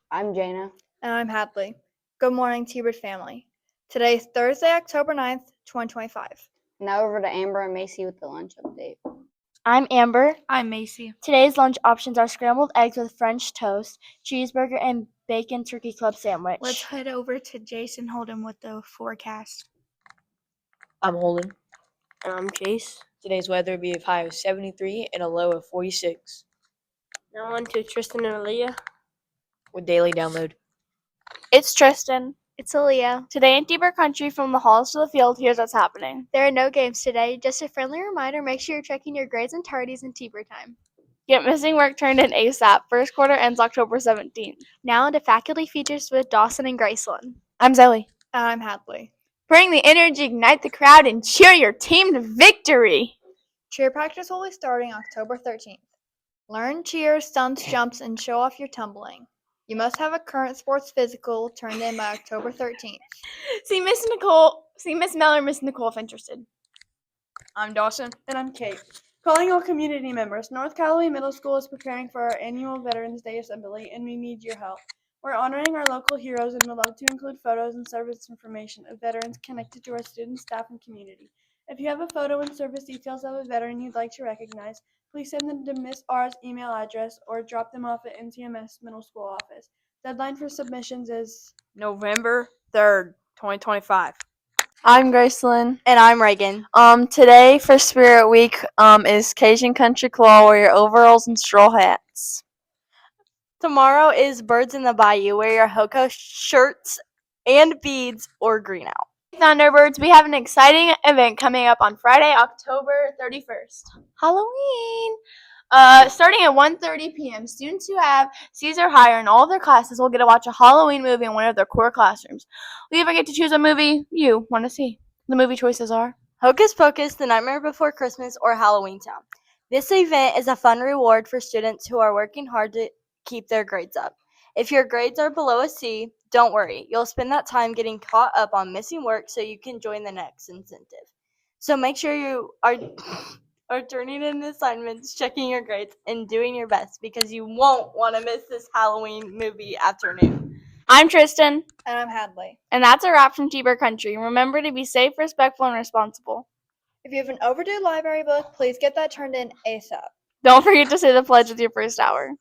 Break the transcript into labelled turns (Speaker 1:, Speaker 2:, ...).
Speaker 1: I'm Jana.
Speaker 2: And I'm Hadley. Good morning, T-Bird family. Today is Thursday, October 9th, 2025.
Speaker 1: Now over to Amber and Macy with the lunch update.
Speaker 3: I'm Amber.
Speaker 4: I'm Macy.
Speaker 3: Today's lunch options are scrambled eggs with French toast, cheeseburger, and bacon turkey club sandwich.
Speaker 4: Let's head over to Jason Holden with the forecast.
Speaker 5: I'm Holden.
Speaker 6: And I'm Chase.
Speaker 5: Today's weather will be a high of 73 and a low of 46
Speaker 6: Now on to Tristan and Aaliyah.
Speaker 5: with daily download.
Speaker 3: It's Tristan.
Speaker 7: It's Aaliyah.
Speaker 3: Today in T-Bird Country, from the halls to the field, here's what's happening.
Speaker 7: There are no games today. Just a friendly reminder, make sure you're checking your grades and tardies in T-Bird time.
Speaker 3: Get missing work turned in ASAP. First quarter ends October 17th.
Speaker 7: Now into faculty features with Dawson and Graceland.
Speaker 3: I'm Zoe.
Speaker 2: And I'm Hadley.
Speaker 3: Bring the energy, ignite the crowd, and cheer your team to victory.
Speaker 2: Cheer practice will be starting October 13th. Learn cheers, stunts, jumps, and show off your tumbling. You must have a current sports physical turned in by October 13th.
Speaker 3: See Miss Mel or Miss Nicole if interested.
Speaker 8: I'm Dawson. And I'm Kate. Calling all community members, North Callaway Middle School is preparing for our annual Veterans Day Assembly, and we need your help. We're honoring our local heroes and would love to include photos and service information of veterans connected to our students, staff, and community. If you have a photo and service details of a veteran you'd like to recognize, please send them to Miss R's email address or drop them off at NCMS Middle School office. Deadline for submissions is
Speaker 6: November 3rd, 2025.
Speaker 9: I'm Gracelyn.
Speaker 4: And I'm Reagan.
Speaker 9: Today for Spirit Week is Cajun Country Claw. Wear your overalls and straw hats.
Speaker 4: Tomorrow is Birds in the Bayou. Wear your Hoko shirts and beads or green out.
Speaker 3: Thunderbirds, we have an exciting event coming up on Friday, October 31st. Halloween! Starting at 1:30 p.m., students who have C's or higher in all of their classes will get to watch a Halloween movie in one of their core classrooms. We even get to choose a movie you want to see. The movie choices are
Speaker 4: Hocus Pocus, The Nightmare Before Christmas, or Halloween Town. This event is a fun reward for students who are working hard to keep their grades up. If your grades are below a C, don't worry. You'll spend that time getting caught up on missing work so you can join the next incentive. So make sure you are turning in assignments, checking your grades, and doing your best because you won't want to miss this Halloween movie afternoon.
Speaker 3: I'm Tristan.
Speaker 2: And I'm Hadley.
Speaker 3: And that's a wrap from T-Bird Country. Remember to be safe, respectful, and responsible.
Speaker 2: If you have an overdue library book, please get that turned in ASAP.
Speaker 3: Don't forget to say the pledge with your first hour.